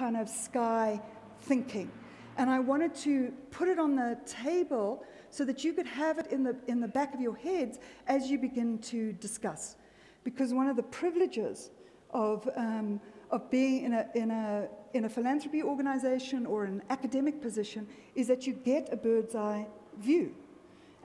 kind of sky thinking. And I wanted to put it on the table so that you could have it in the back of your heads as you begin to discuss. Because one of the privileges of being in a philanthropy organization or an academic position is that you get a bird's eye view.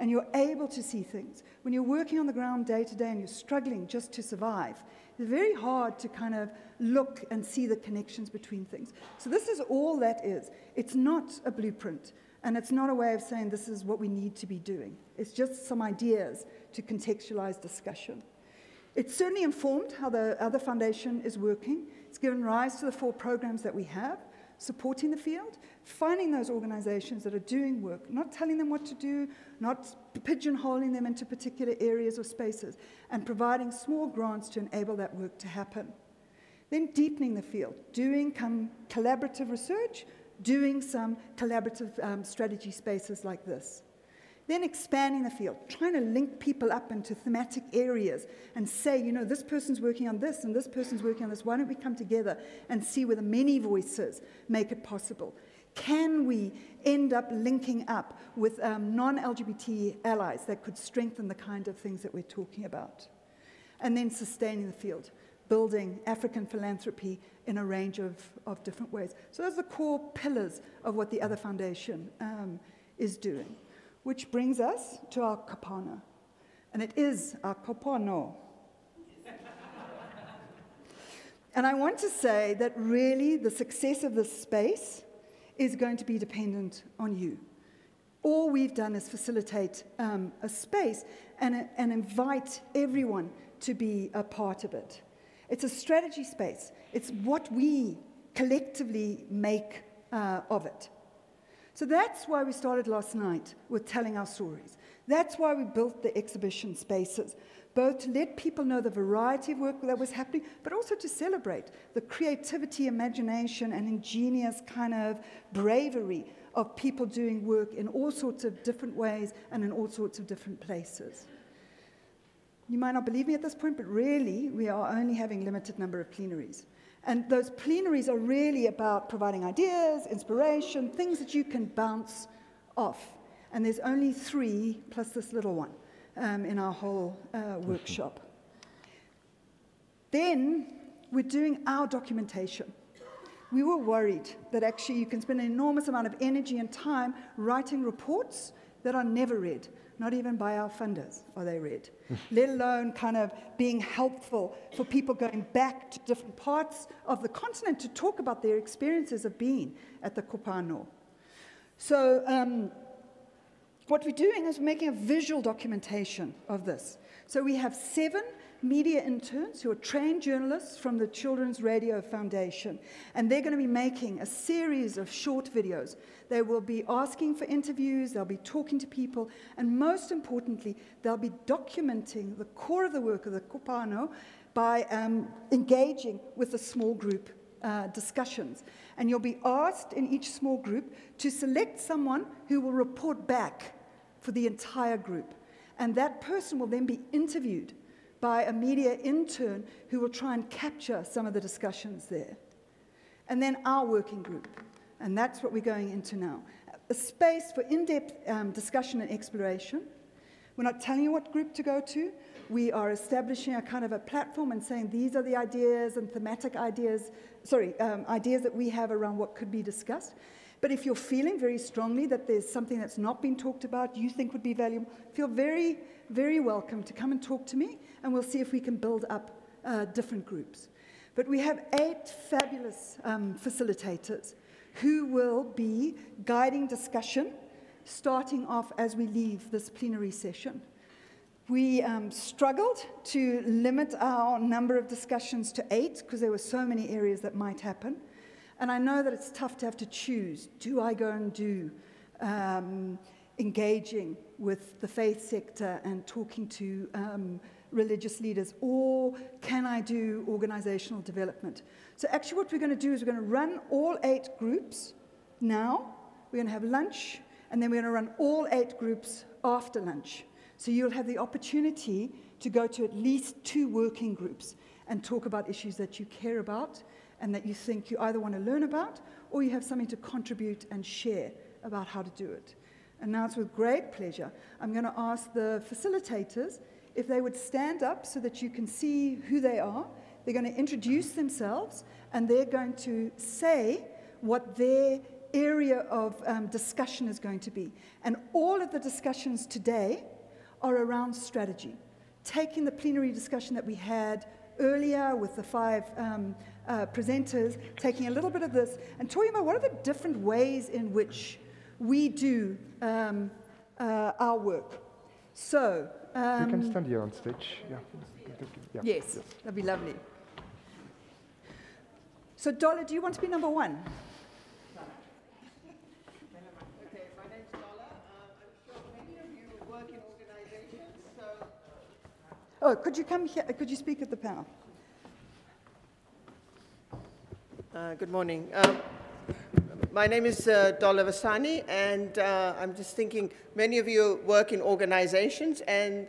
And you're able to see things. When you're working on the ground day to day and you're struggling just to survive, it's very hard to kind of look and see the connections between things. So this is all that is. It's not a blueprint, and it's not a way of saying this is what we need to be doing. It's just some ideas to contextualize discussion. It's certainly informed how the other foundation is working. It's given rise to the 4 programs that we have, supporting the field, finding those organizations that are doing work, not telling them what to do, not pigeonholing them into particular areas or spaces, and providing small grants to enable that work to happen. Then deepening the field, doing collaborative research, doing some collaborative strategy spaces like this. Then expanding the field, trying to link people up into thematic areas and say, you know, this person's working on this and this person's working on this. Why don't we come together and see where the many voices make it possible? Can we end up linking up with non-LGBT allies that could strengthen the kind of things that we're talking about? And then sustaining the field, building African philanthropy in a range of different ways. So those are the core pillars of what the other foundation is doing. Which brings us to our kopano. And it is our kopano. And I want to say that really the success of this space is going to be dependent on you. All we've done is facilitate a space and invite everyone to be a part of it. It's a strategy space. It's what we collectively make of it. So that's why we started last night with telling our stories. That's why we built the exhibition spaces, both to let people know the variety of work that was happening, but also to celebrate the creativity, imagination, and ingenious kind of bravery of people doing work in all sorts of different ways and in all sorts of different places. You might not believe me at this point, but really, we are only having a limited number of plenaries. And those plenaries are really about providing ideas, inspiration, things that you can bounce off. And there's only 3 plus this little one in our whole workshop. Then we're doing our documentation. We were worried that actually you can spend an enormous amount of energy and time writing reports that are never read. Not even by our funders are they read, let alone kind of being helpful for people going back to different parts of the continent to talk about their experiences of being at the kopano. So what we're doing is making a visual documentation of this. So we have 7 media interns who are trained journalists from the Children's Radio Foundation, and they're going to be making a series of short videos. They will be asking for interviews, they'll be talking to people, and most importantly, they'll be documenting the core of the work of the kopano by engaging with the small group discussions. And you'll be asked in each small group to select someone who will report back for the entire group. And that person will then be interviewed by a media intern who will try and capture some of the discussions there. And then our working group, and that's what we're going into now. A space for in-depth discussion and exploration. We're not telling you what group to go to. We are establishing a kind of a platform and saying these are the ideas and thematic ideas, ideas that we have around what could be discussed. But if you're feeling very strongly that there's something that's not been talked about, you think would be valuable, feel very, very welcome to come and talk to me, and we'll see if we can build up different groups. But we have 8 fabulous facilitators who will be guiding discussion, starting off as we leave this plenary session. We struggled to limit our number of discussions to 8 because there were so many areas that might happen. And I know that it's tough to have to choose. Do I go and do engaging with the faith sector and talking to religious leaders, or can I do organizational development? So actually what we're going to do is we're going to run all 8 groups now. We're going to have lunch, and then we're going to run all 8 groups after lunch. So you'll have the opportunity to go to at least 2 working groups and talk about issues that you care about and that you think you either want to learn about or you have something to contribute and share about how to do it. And now it's with great pleasure, I'm going to ask the facilitators if they would stand up so that you can see who they are. They're going to introduce themselves, and they're going to say what their area of discussion is going to be. And all of the discussions today are around strategy, taking the plenary discussion that we had earlier with the 5 presenters, taking a little bit of this and talking about what are the different ways in which we do our work. So, you can stand here on stage. Yeah. Yes, that'd be lovely. So, Dola, do you want to be number 1? Okay, my name's Dola. I'm sure many of you work in organizations, so... Oh, could you come here? Could you speak at the panel? Good morning. My name is Dola Vasani, and I'm just thinking many of you work in organizations, and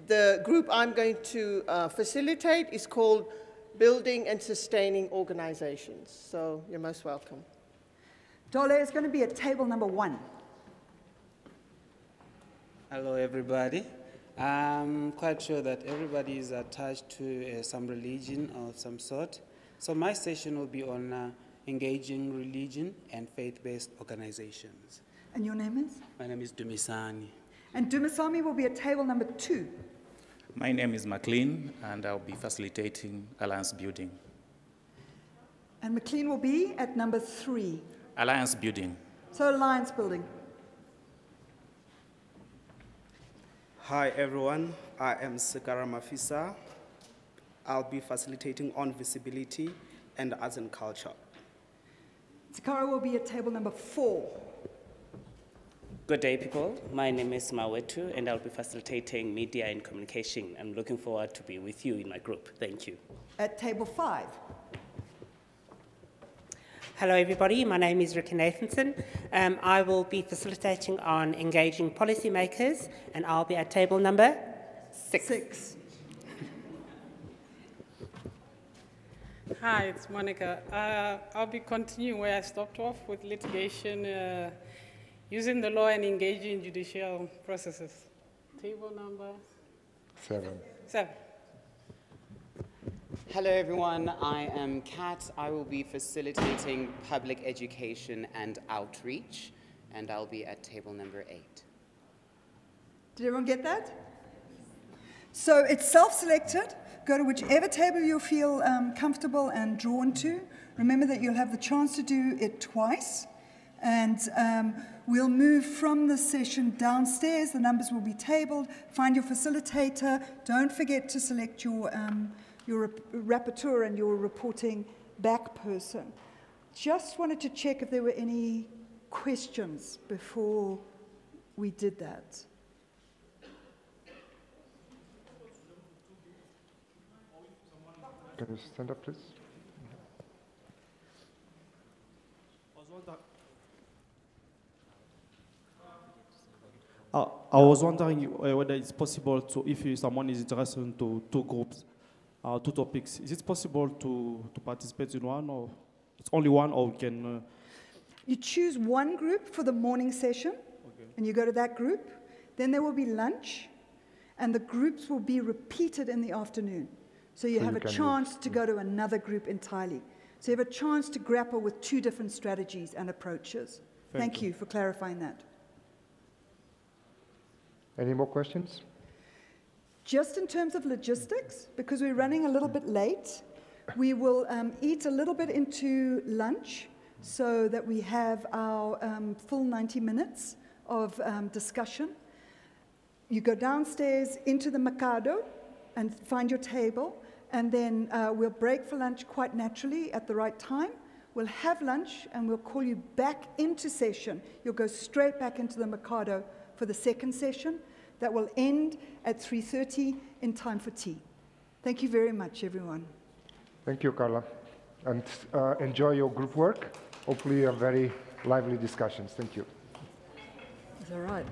the group I'm going to facilitate is called Building and Sustaining Organizations. So you're most welcome. Dola is going to be at table number 1. Hello, everybody. I'm quite sure that everybody is attached to some religion of some sort. So my session will be on engaging religion and faith-based organizations. And your name is? My name is Dumisani. And Dumisani will be at table number 2. My name is McLean, and I'll be facilitating Alliance Building. And McLean will be at number 3. Alliance Building. So alliance building. Hi everyone, I am Sekara Mafisa. I'll be facilitating on visibility and arts and culture. Sekara will be at table number 4. Good day, people. My name is Mawetu, and I'll be facilitating media and communication. I'm looking forward to be with you in my group. Thank you. At table 5. Hello, everybody. My name is Ricky Nathanson. I will be facilitating on engaging policymakers, and I'll be at table number 6. Hi, it's Monica. I'll be continuing where I stopped off with litigation, using the law and engaging judicial processes. Table number 7. 7. Hello everyone, I am Kat. I will be facilitating public education and outreach, and I'll be at table number 8. Did everyone get that? So it's self-selected. Go to whichever table you feel comfortable and drawn to. Remember that you'll have the chance to do it twice. And we'll move from the session downstairs. The numbers will be tabled. Find your facilitator. Don't forget to select your rapporteur and your reporting back person. Just wanted to check if there were any questions before we did that. Can you stand up, please? I was wondering whether it's possible to, if someone is interested in two groups, 2 topics, is it possible to participate in one, or it's only one, or we can... You choose one group for the morning session, and you go to that group. Then there will be lunch, and the groups will be repeated in the afternoon. So you have a chance to go to another group entirely. So you have a chance to grapple with 2 different strategies and approaches. Thank you for clarifying that. Any more questions? Just in terms of logistics, because we're running a little bit late, we will eat a little bit into lunch so that we have our full 90 minutes of discussion. You go downstairs into the Mikado and find your table, and then we'll break for lunch quite naturally at the right time. We'll have lunch, and we'll call you back into session. You'll go straight back into the Mikado for the second session. That will end at 3:30 in time for tea. Thank you very much, everyone. Thank you, Carla. And enjoy your group work. Hopefully, a very lively discussions. Thank you. That's all right.